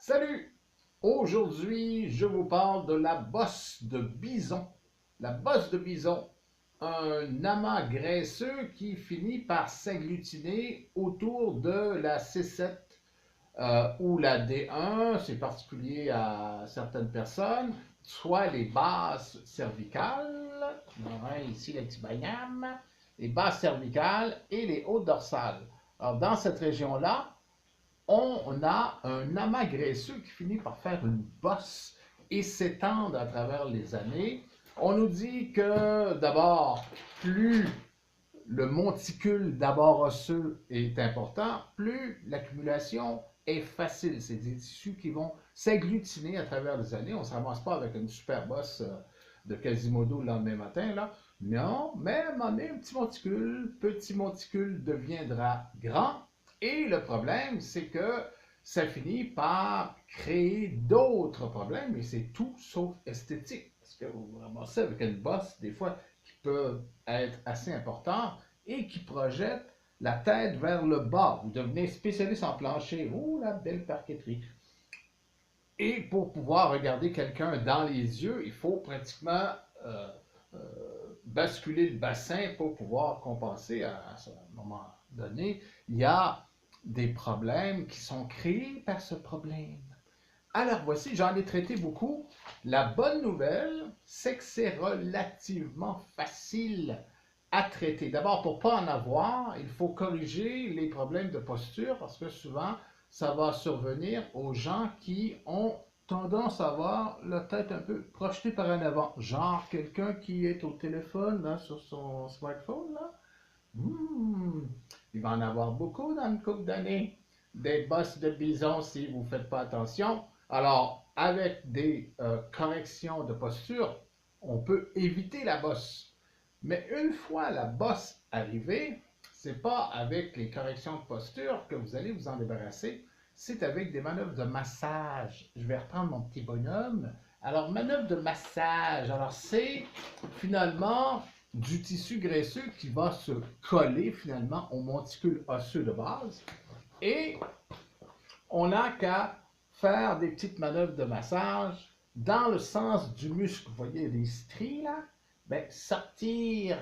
Salut! Aujourd'hui, je vous parle de la bosse de bison. La bosse de bison, un amas graisseux qui finit par s'agglutiner autour de la C7 ou la D1, c'est particulier à certaines personnes, soit les basses cervicales, ici le petit bagnam, les basses cervicales et les hautes dorsales. Alors, dans cette région-là, on a un amas graisseux qui finit par faire une bosse et s'étendre à travers les années. On nous dit que d'abord, plus le monticule d'abord osseux est important, plus l'accumulation est facile. C'est des tissus qui vont s'agglutiner à travers les années. On ne se ramasse pas avec une super bosse de Quasimodo le lendemain matin, là. Non, même un petit monticule deviendra grand. Et le problème, c'est que ça finit par créer d'autres problèmes, et c'est tout sauf esthétique. Parce que vous vous ramassez avec une bosse, des fois, qui peut être assez importante et qui projette la tête vers le bas. Vous devenez spécialiste en plancher. Oh, la belle parqueterie. Et pour pouvoir regarder quelqu'un dans les yeux, il faut pratiquement euh, euh, basculer le bassin pour pouvoir compenser à ce moment donné. Il y a des problèmes qui sont créés par ce problème. Alors voici, j'en ai traité beaucoup. La bonne nouvelle, c'est que c'est relativement facile à traiter. D'abord, pour ne pas en avoir, il faut corriger les problèmes de posture parce que souvent, ça va survenir aux gens qui ont tendance à avoir la tête un peu projetée par en avant. Genre quelqu'un qui est au téléphone là, sur son smartphone. Là. Il va en avoir beaucoup dans une couple d'années. Des bosses de bison si vous ne faites pas attention. Alors, avec des corrections de posture, on peut éviter la bosse. Mais une fois la bosse arrivée, c'est pas avec les corrections de posture que vous allez vous en débarrasser, c'est avec des manœuvres de massage. Je vais reprendre mon petit bonhomme. Alors, manœuvre de massage. Alors, c'est finalement du tissu graisseux qui va se coller finalement au monticule osseux de base. Et on n'a qu'à faire des petites manœuvres de massage dans le sens du muscle. Vous voyez les stries là? Ben, sortir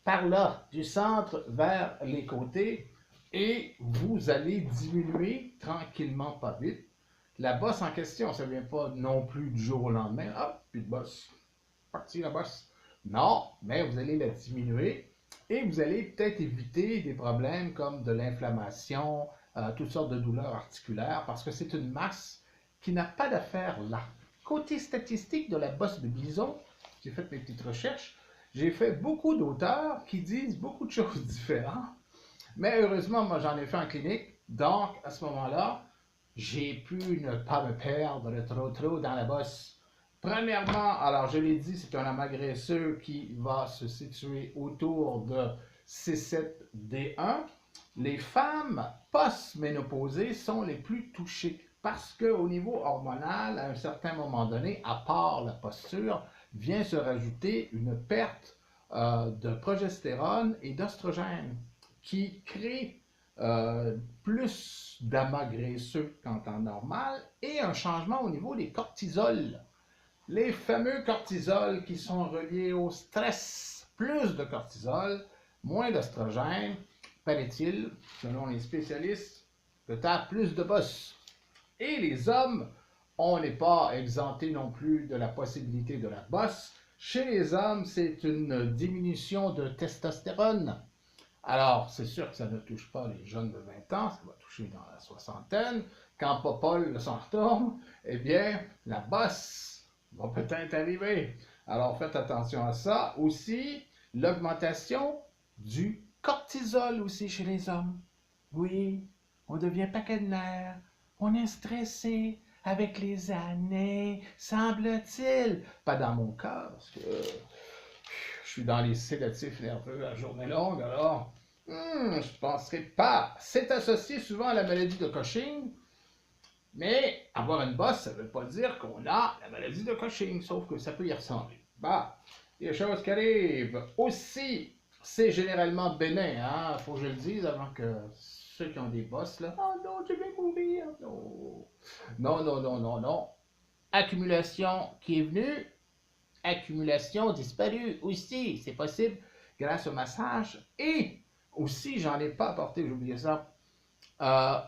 par là, du centre vers les côtés, et vous allez diminuer tranquillement, pas vite. La bosse en question, ça ne vient pas non plus du jour au lendemain. Hop, plus de bosse. Parti la bosse. Non, mais vous allez la diminuer et vous allez peut-être éviter des problèmes comme de l'inflammation, toutes sortes de douleurs articulaires, parce que c'est une masse qui n'a pas d'affaire là. Côté statistique de la bosse de bison, j'ai fait mes petites recherches, j'ai fait beaucoup d'auteurs qui disent beaucoup de choses différentes, mais heureusement, moi j'en ai fait en clinique, donc à ce moment-là, j'ai pu ne pas me perdre trop dans la bosse. Premièrement, alors je l'ai dit, c'est un amas graisseux qui va se situer autour de C7D1. Les femmes post-ménopausées sont les plus touchées parce qu'au niveau hormonal, à un certain moment donné, à part la posture, vient se rajouter une perte de progestérone et d'oestrogène qui crée plus d'amas graisseux qu'en temps normal et un changement au niveau des cortisols. Les fameux cortisols qui sont reliés au stress. Plus de cortisol, moins d'oestrogène, paraît-il, selon les spécialistes, que tu as plus de bosse. Et les hommes, on n'est pas exempté non plus de la possibilité de la bosse. Chez les hommes, c'est une diminution de testostérone. Alors, c'est sûr que ça ne touche pas les jeunes de 20 ans, ça va toucher dans la soixantaine. Quand Popol s'en retourne, eh bien, la bosse va peut-être arriver. Alors, faites attention à ça. Aussi, l'augmentation du cortisol aussi chez les hommes. Oui, on devient paquet de nerfs, on est stressé avec les années, semble-t-il. Pas dans mon cas, parce que je suis dans les sédatifs nerveux à journée longue, alors je ne penserai pas. C'est associé souvent à la maladie de Cushing, mais avoir une bosse, ça ne veut pas dire qu'on a la maladie de Cushing, sauf que ça peut y ressembler. Bah, il y a des choses qui arrivent. Aussi, c'est généralement bénin, hein, faut que je le dise avant que ceux qui ont des bosses, là, oh non, je vais mourir, non. Non, non, non, non, non. Accumulation qui est venue, accumulation disparue aussi, c'est possible grâce au massage. Et aussi, j'en ai pas apporté, j'ai oublié ça, euh,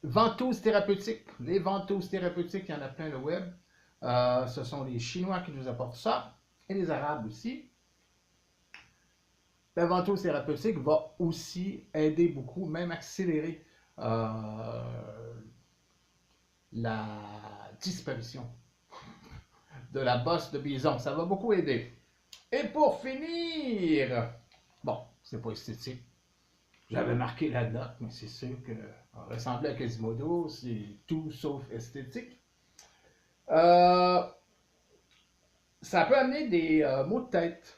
ventouses thérapeutiques. Les ventouses thérapeutiques, il y en a plein le web. Ce sont les Chinois qui nous apportent ça, et les Arabes aussi. La ventouse thérapeutique va aussi aider beaucoup, même accélérer la disparition de la bosse de bison. Ça va beaucoup aider. Et pour finir, bon, c'est pas esthétique. J'avais marqué la note, mais c'est sûr que ressembler à Quasimodo, c'est tout sauf esthétique. Euh, Ça peut amener des maux de tête.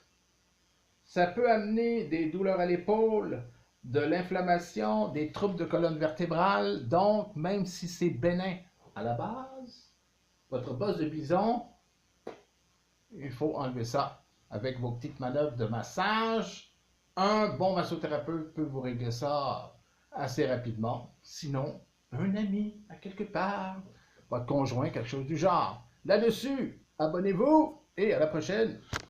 Ça peut amener des douleurs à l'épaule, de l'inflammation, des troubles de colonne vertébrale. Donc, même si c'est bénin à la base, votre bosse de bison, il faut enlever ça avec vos petites manœuvres de massage. Un bon massothérapeute peut vous régler ça assez rapidement. Sinon, un ami à quelque part, votre conjoint, quelque chose du genre. Là-dessus, abonnez-vous et à la prochaine.